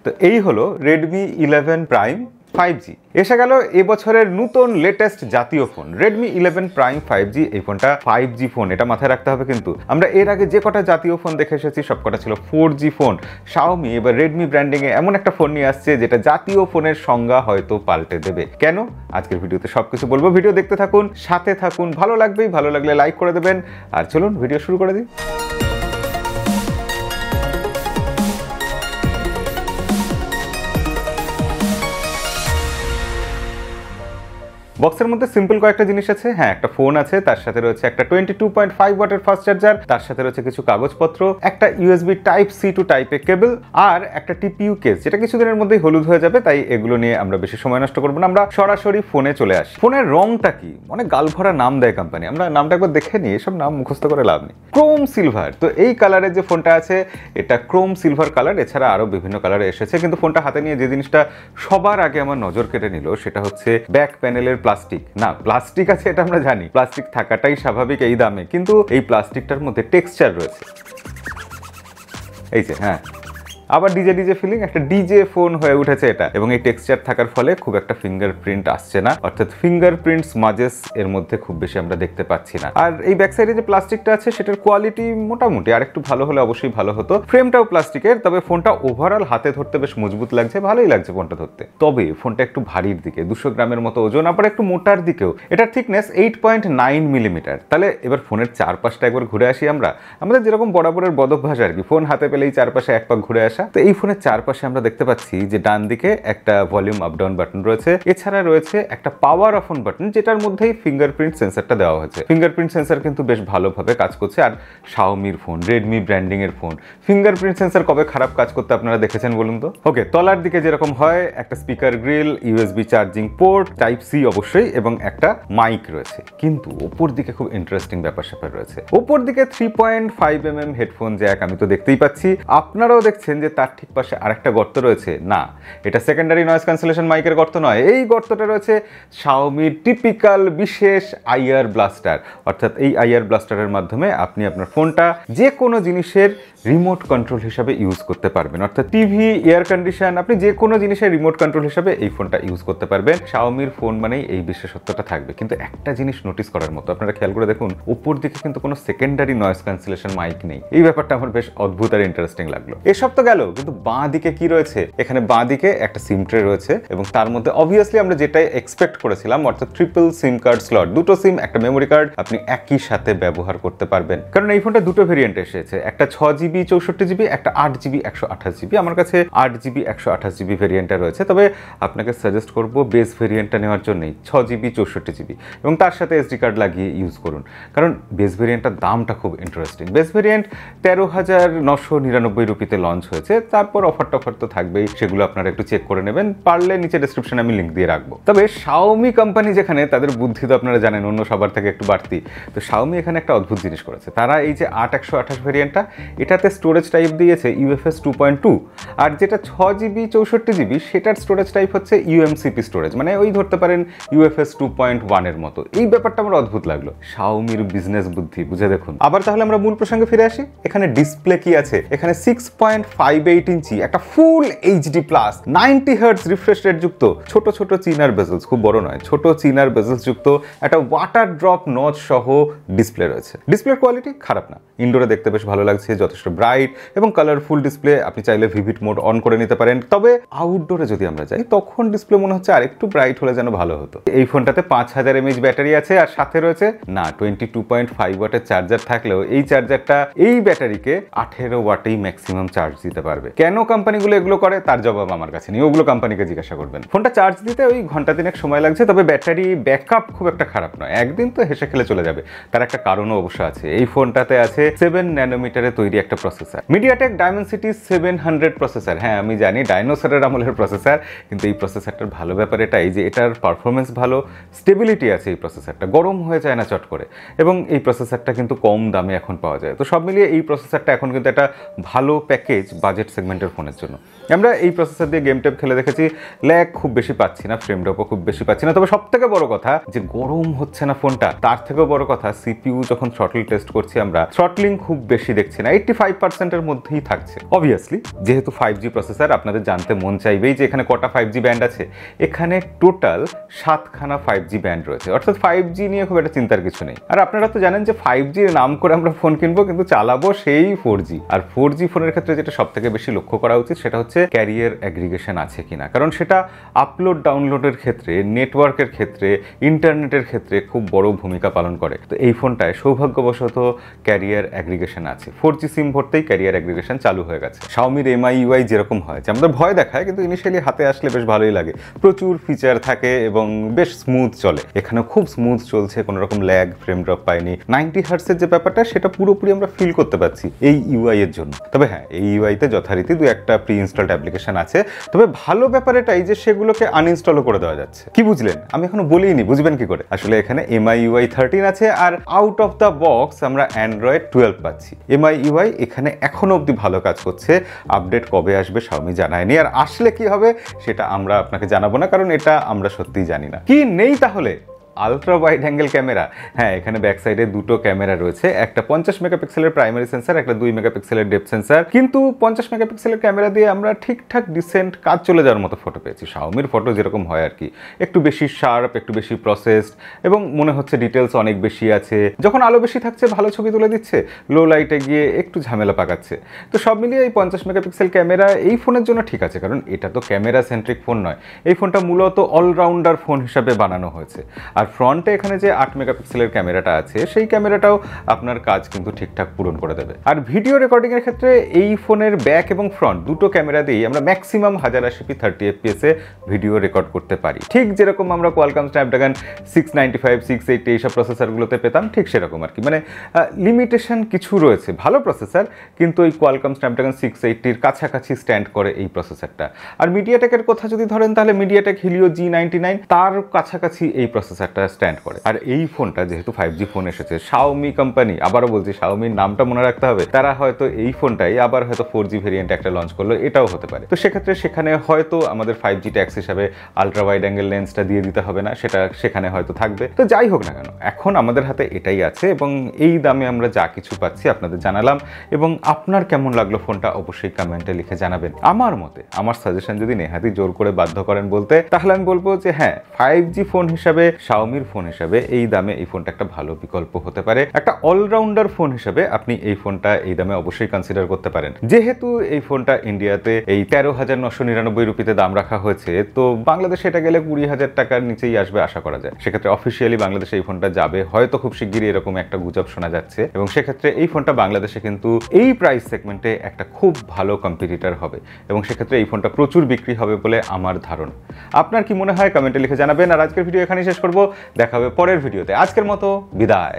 তো এই হলো Redmi 11 Prime 5G। এসে গেল এবছরের নতুন লেটেস্ট জাতীয় ফোন Redmi 11 Prime 5G। এই ফোনটা 5G ফোন, এটা মাথায় রাখতে হবে। কিন্তু আমরা এর আগে যে কটা জাতীয় ফোন দেখে এসেছি সবকটা ছিল 4G ফোন। Xiaomi এবার Redmi ব্র্যান্ডিং এ এমন একটা ফোন নিয়ে আসছে যেটা জাতীয় ফোনের সংজ্ঞা হয়তো পাল্টে দেবে। কেন? আজকের ভিডিওতে সবকিছু বলবো। ভিডিও দেখতে থাকুন, সাথে থাকুন। ভালো লাগবেই, ভালো লাগলে লাইক করে দেবেন। আর চলুন ভিডিও শুরু করে দিই। বক্সের মধ্যে সিম্পল কয়েকটা জিনিস আছে। হ্যাঁ, একটা ফোন আছে, তার সাথে রয়েছে একটা 22.5 ওয়াটের ফাস্ট চার্জার, তার সাথে রয়েছে কিছু কাগজপত্র, একটা USB type C two type এ কেবল, আর একটা টিপিইউ কেস, যেটা কিছুদিনের মধ্যেই হলুদ হয়ে যাবে। তাই এগুলো নিয়ে আমরা বেশি সময় নষ্ট করবো না, আমরা সরাসরি ফোনে চলে আসি। ফোনের রংটা কি? অনেক গালভরা নাম দেয় কোম্পানি, আমরা নামটা একবার দেখে নিই, এসব নাম মুখস্থ করে লাভ নেই। Chrome silver. তো এই কালারের যে ফোনটা আছে এটা ক্রোম সিলভার কালার, এছাড়া আরো বিভিন্ন কালারে এসেছে। কিন্তু ফোনটা হাতে নিয়ে যে জিনিসটা সবার আগে আমার নজর কেটে নিল সেটা হচ্ছে ব্যাক প্যানেলের প্লাস্টিক। না, প্লাস্টিক আছে এটা আমরা জানি, প্লাস্টিক থাকাটাই স্বাভাবিক এই দামে, কিন্তু এই প্লাস্টিকটার মধ্যে টেক্সচার রয়েছে। এই যে, হ্যাঁ, আবার ডিজে ফিলিং, একটা ডিজে ফোন হয়ে উঠেছে এটা। এবং এই টেক্সচার থাকার ফলে খুব একটা ফিঙ্গারপ্রিন্ট আসছে না, অর্থাৎ ফিঙ্গারপ্রিন্ট স্মাজেস এর মধ্যে খুব বেশি আমরা দেখতে পাচ্ছি না। আর এই ব্যাক সাইডে যে প্লাস্টিকটা আছে সেটার কোয়ালিটি মোটামুটি, আর একটু ভালো হলে অবশ্যই ভালো হতো। ফ্রেমটাও প্লাস্টিকের, তবে ফোনটা ওভারঅল হাতে ধরতে বেশ মজবুত লাগছে, ভালোই লাগছে ফোনটা ধরতে। তবে ফোনটা একটু ভারীর দিকে, 200 গ্রামের মতো ওজন, আবার একটু মোটার দিকেও। এটার থিকনেস 8.9 মিলিমিটার। তাহলে এবার ফোনের চারপাশটা একবার ঘুরে আসি আমরা, আমাদের যেরকম বরাবরের বদভ্যাস আর কি, ফোন হাতে পেলেই চারপাশে এক পাক ঘুরে আসা। তো এই ফোনের চারপাশে আমরা দেখতে পাচ্ছি যে ডান দিকে একটা ভলিউম আপ ডাউন বাটন রয়েছে, এছাড়া রয়েছে একটা পাওয়ার অফ অন বাটন, যেটার মধ্যেই ফিঙ্গারপ্রিন্ট সেন্সরটা দেওয়া হয়েছে। ফিঙ্গারপ্রিন্ট সেন্সর কিন্তু বেশ ভালোভাবে কাজ করছে। আর Xiaomiর ফোন, Redmi ব্র্যান্ডিং এর ফোন, ফিঙ্গারপ্রিন্ট সেন্সর কবে খারাপ কাজ করতে আপনারা দেখেছেন বলুন তো? ওকে, তলার দিকে যেরকম হয় একটা speaker grill, USB charging port, type C অবশ্যই, এবং একটা মাইক রয়েছে। কিন্তু ওপর দিকে খুব ইন্টারেস্টিং ব্যাপার স্যাপার রয়েছে। ওপর দিকে 3.5mm হেডফোন জ্যাক আমি তো দেখতেই পাচ্ছি, আপনারাও দেখছেন যে তার ঠিক পাশে আরেকটা গর্ত রয়েছে। না, এটা সেকেন্ডারি নয়েজ ক্যান্সেলেশন মাইকের গর্ত নয়, এই গর্তটা রয়েছে Xiaomi টিপিক্যাল বিশেষ আইআর ব্লাস্টার। অর্থাৎ এই আইআর ব্লাস্টারের মাধ্যমে আপনি আপনার ফোনটা যে কোনো জিনিসের রিমোট কন্ট্রোল হিসাবে ইউজ করতে পারবেন। অর্থাৎ টিভি, এয়ার কন্ডিশন, আপনি যে কোনো জিনিসের রিমোট কন্ট্রোল হিসাবে এই ফোনটা ইউজ করতে পারবেন। Xiaomiর ফোন মানেই এই বিশেষত্বটা থাকবে। কিন্তু একটা জিনিস নোটিস করার মতো, আপনারা খেয়াল করে দেখুন, উপর দিকে কিন্তু কোনো সেকেন্ডারি নয়েজ ক্যান্সেলেশন মাইক নেই। এই ব্যাপারটা আমার বেশ অদ্ভুত আর ইন্টারেস্টিং লাগলো। এসব তো গেল, কিন্তু বাঁ দিকে কি রয়েছে? এখানে বাঁ দিকে একটা সিম ট্রে রয়েছে, এবং তার মধ্যে অবভিয়াসলি আমরা যেটাই এক্সপেক্ট করেছিলাম, অর্থাৎ ট্রিপল সিম কার্ড স্লট, দুটো সিম, একটা মেমোরি কার্ড আপনি একই সাথে ব্যবহার করতে পারবেন। কারণ এই ফোনটা দুটো ভেরিয়েন্ট এসেছে, একটা 6GB 64GB, একটা 8GB 128GB। আমার কাছে 8GB 128GB ভেরিয়েন্টটা রয়েছে, তবে আপনাকে সাজেস্ট করবো বেস ভেরিয়েন্টটা নেওয়ার জন্যই, 6GB 64GB, এবং তার সাথে SD কার্ড লাগিয়ে ইউজ করুন। কারণ বেস ভেরিয়েন্টটার দামটা খুব ইন্টারেস্টিং। বেস ভেরিয়েন্ট 13,999 রুপিতে লঞ্চ হয়েছে। তারপর অফার টফার তো থাকবেই, সেগুলো আপনারা একটু চেক করে নেবেন, পারলে নিচে ডেসক্রিপশনে আমি লিঙ্ক দিয়ে রাখবো। তবে Xiaomi কোম্পানি যেখানে, তাদের বুদ্ধি তো আপনারা জানেন অন্য সবার থেকে একটু বাড়তি। তো Xiaomi এখানে একটা অদ্ভুত জিনিস করেছে। তারা এই যে 8/128 ভেরিয়েন্টটা, এটাতে স্টোরেজ টাইপ দিয়েছে UFS 2.2, আর যেটা 6GB 64GB সেটার স্টোরেজ টাইপ হচ্ছে UMCP স্টোরেজ, মানে ওই ধরতে পারেন UFS 2.1 এর মতো। এই ব্যাপারটা আমার অদ্ভুত লাগলো, Xiaomiর বিজনেস বুদ্ধি, বুঝে দেখুন। আবার তাহলে আমরা মূল প্রসঙ্গে ফিরে আসি। এখানে ডিসপ্লে কি আছে? এখানে 6.58 ইঞ্চি একটা ফুল HD plus 90 hertz refresh rate যুক্ত ছোট ছোট চিনার বেজেলস, খুব বড় নয়, ছোট চিনার বেজেলস যুক্ত একটা ওয়াটার ড্রপ নচ সহ ডিসপ্লে রয়েছে। ডিসপ্লের কোয়ালিটি খারাপ না, ইনডোরে দেখতে বেশ ভালো লাগছে, যথেষ্ট ব্রাইট এবং কালারফুল ডিসপ্লে। আপনি চাইলে ভিভিড মোড অন করে নিতে পারেন। তবে আউটডোরে যদি আমরা যাই তখন ডিসপ্লে মনে হচ্ছে আর একটু ব্রাইট হলে যেন ভালো হতো। এই ফোনটাতে 5000 mAh ব্যাটারি আছে, আর সাথে রয়েছে না 22.5 ওয়াটের চার্জার থাকলেও এই চার্জারটা এই ব্যাটারিকে 18 ওয়াটেই ম্যাক্সিমাম চার্জ দিতে পারবে। কেন কোম্পানিগুলো এগুলো করে তার জবাব আমার কাছে নেই, ওগুলো কোম্পানিকে জিজ্ঞাসা করবেন। ফোনটা চার্জ দিতে ওই ঘন্টা দিনেক সময় লাগছে, তবে ব্যাটারি ব্যাকআপ খুব একটা খারাপ নয়, একদিন তো হেসে খেলে চলে যাবে। তার একটা কারণও অবশ্য আছে, এই ফোনটাতে আছে 7 ন্যানোমিটারে তৈরি একটা প্রসেসর, MediaTek Dimensity 700 প্রসেসর। হ্যাঁ আমি জানি ডাইনোসরের আমলের প্রসেসর, কিন্তু এই প্রসেসরটার ভালো ব্যাপার এটাই যে এটার পারফরমেন্স ভালো, স্টেবিলিটি আছে এই প্রসেসরটা, গরম হয়ে যায় না চট করে, এবং এই প্রসেসরটা কিন্তু কম দামে এখন পাওয়া যায়। তো সব মিলিয়ে এই প্রসেসরটা এখন কিন্তু একটা ভালো প্যাকেজ বাজেট সেগমেন্টের ফোনের জন্য। আমরা এই প্রসেসর দিয়ে গেম টেপ খেলে দেখেছি, ল্যাগ খুব বেশি পাচ্ছি না, ফ্রেম ড্রপও খুব বেশি পাচ্ছি না। তবে সব থেকে বড় কথা যে গরম হচ্ছে না ফোনটা, তার থেকেও বড় কথা সিপিইউ যখন থ্রটল টেস্ট করছি আমরা, থ্রটলিং খুব বেশি দেখছি না, 95%-এর মধ্যেই থাকছে। অবভিয়াসলি যেহেতু 5G প্রসেসর, আপনাদের জানতে মন চাইবেই যে এখানে কটা 5G ব্যান্ড আছে। এখানে টোটাল 7খানা 5G ব্যান্ড রয়েছে, অর্থাৎ 5G নিয়ে খুব একটা চিন্তার কিছু নেই। আর আপনারা তো জানেন যে 5G এর নাম করে আমরা ফোন কিনবো, কিন্তু চালাবো সেই 4G। আর 4G ফোনের ক্ষেত্রে যেটা সব থেকে বেশি লক্ষ্য করা উচিত সেটা হচ্ছে ক্যারিয়ার অ্যাগ্রিগেশন আছে কিনা, কারণ সেটা আপলোড ডাউনলোডের ক্ষেত্রে, নেটওয়ার্কের ক্ষেত্রে, ইন্টারনেটের ক্ষেত্রে খুব বড় ভূমিকা পালন করে। তো এই ফোনটায় সৌভাগ্যবশত ক্যারিয়ার অ্যাগ্রিগেশন আছে। 4G সিম ভরতেই ক্যারিয়ার অ্যাগ্রিগেশন চালু হয়ে গেছে। শাওমির MIUI যেরকম হয়, যে আমাদের ভয় দেখায় কিন্তু ইনিশিয়ালি হাতে আসলে বেশ ভালোই লাগে, প্রচুর ফিচার থাকে এবং বেশ স্মুথ চলে। এখানে খুব স্মুথ চলছে, কোনো রকম ল্যাগ, ফ্রেম ড্রপ পাইনি। 90 হার্টসের যে ব্যাপারটা সেটা পুরোপুরি আমরা ফিল করতে পারছি এই ইউআই এর জন্য। তবে হ্যাঁ, এই ইউআইতে যথারীতি দু একটা প্রি ইনস্টলড অ্যাপ্লিকেশন আছে। তবে ভালো ব্যাপার এটাই যে সেগুলোকে আনইনস্টলও করে দেওয়া যাচ্ছে। কি বুঝলেন? আমি এখনো বলিনি, বুঝবেন কি করে? আসলে এখানে MIUI 13 আছে, আর আউট অফ দ্য বক্স আমরা Android 12 পাচ্ছি। MIUI এখানে এখনো অবধি ভালো কাজ করছে। আপডেট কবে আসবে শাওমি জানায়নি, আর আসলে কি হবে সেটা আমরা আপনাকে জানাবো না, কারণ এটা আমরা সত্যিই জানি না। কি নেই তাহলে? Ultra wide angle camera. হ্যাঁ, এখানে ব্যাক সাইডে দুটো ক্যামেরা রয়েছে, একটা 50 মেগাপিক্সেলের প্রাইমারি সেন্সার, একটা 2 মেগাপিক্সেলের ডেপথ সেন্সার। কিন্তু 50 মেগাপিক্সেলের ক্যামেরা দিয়ে আমরা ঠিকঠাক ডিসেন্ট কাজ চলে যাওয়ার মতো ফটো পেয়েছি। শাওমির ফটো যেরকম হয় আর কি, একটু বেশি শার্প, একটু বেশি প্রসেসড, এবং মনে হচ্ছে ডিটেলস অনেক বেশি আছে। যখন আলো বেশি থাকছে ভালো ছবি তুলে দিচ্ছে, লো লাইটে গিয়ে একটু ঝামেলা পাকাচ্ছে। তো সব মিলিয়ে এই 50 মেগাপিক্সেল ক্যামেরা এই ফোনের জন্য ঠিক আছে, কারণ এটা তো ক্যামেরা সেন্ট্রিক ফোন নয়। এই ফোনটা মূলত অলরাউন্ডার ফোন হিসাবে বানানো হয়েছে। আর ফ্রন্টে এখানে যে 8 মেগাপিক্সেলের ক্যামেরাটা আছে, সেই ক্যামেরাটাও আপনার কাজ কিন্তু ঠিকঠাক পূরণ করে দেবে। আর ভিডিও রেকর্ডিং এর ক্ষেত্রে এই ফোনের ব্যাক এবং ফ্রন্ট দুটো ক্যামেরা দিয়েই আমরা ম্যাক্সিমাম 1080p 30 fps এ ভিডিও রেকর্ড করতে পারি। ঠিক যেরকম আমরা কোয়ালকম স্ন্যাপড্রাগন 695, 680 এইসব প্রসেসরগুলোতে পেতাম, ঠিক সেরকম আর কি। মানে লিমিটেশন কিছু রয়েছে, ভালো প্রসেসর, কিন্তু ওই কোয়ালকম স্ন্যাপড্রাগন 680-র কাছাকাছি স্ট্যান্ড করে এই প্রসেসরটা। আর মিডিয়াটেকের কথা যদি ধরেন, তাহলে মিডিয়াটেক হিলিও G99 তার কাছাকাছি এই প্রসেসরটা স্ট্যান্ড করে। আর এই ফোনটা যেহেতু 5G ফোন এসেছে, শাওমি কোম্পানি, আবারও বলছি শাওমির নামটা মনে রাখতে হবে, তারা হয়তো এই ফোনটাই আবার হয়তো 4G ভেরিয়েন্ট একটা লঞ্চ করলো, এটাও হতে পারে। তো সেক্ষেত্রে সেখানে হয়তো আমাদের 5G ট্যাক্স হিসাবে আলট্রা ওয়াইড অ্যাঙ্গেল লেন্সটা দিয়ে দিতে হবে না, সেটা সেখানে হয়তো থাকবে। তো যাই হোক না কেন, এখন আমাদের হাতে এটাই আছে এবং এই দামে আমরা যা কিছু পাচ্ছি আপনাদের জানালাম। এবং আপনার কেমন লাগলো ফোনটা অবশ্যই কমেন্টে লিখে জানাবেন। আমার মতে, আমার সাজেশন যদি নেহাতি জোর করে বাধ্য করেন বলতে, তাহলে আমি বলবো যে হ্যাঁ, 5G ফোন হিসাবে, শাওমির ফোন হিসাবে এই দামে এই ফোনটা একটা ভালো বিকল্প হতে পারে। একটা অলরাউন্ডার ফোন হিসেবে আপনি এই ফোনটা এই দামে অবশ্যই কনসিডার করতে পারেন। যেহেতু এই ফোনটা ইন্ডিয়াতে এই 13,999 রুপিতে দাম রাখা হয়েছে, তো বাংলাদেশে এটা গেলে 20,000 টাকার নিচেই আসবে আশা করা যায়। সেক্ষেত্রে অফিসিয়ালি বাংলাদেশে এই ফোনটা যাবে হয়তো খুব শিগগিরই, এরকম একটা গুজব শোনা যাচ্ছে। এবং সেক্ষেত্রে এই ফোনটা বাংলাদেশে কিন্তু এই প্রাইস সেগমেন্টে একটা খুব ভালো কম্পিটিটর হবে, এবং সেক্ষেত্রে এই ফোনটা প্রচুর বিক্রি হবে বলে আমার ধারণা। আপনার কি মনে হয় কমেন্টে লিখে জানাবেন। আর আজকের ভিডিও এখানেই শেষ করব, দেখা হবে পরের ভিডিওতে। আজকের মতো বিদায়।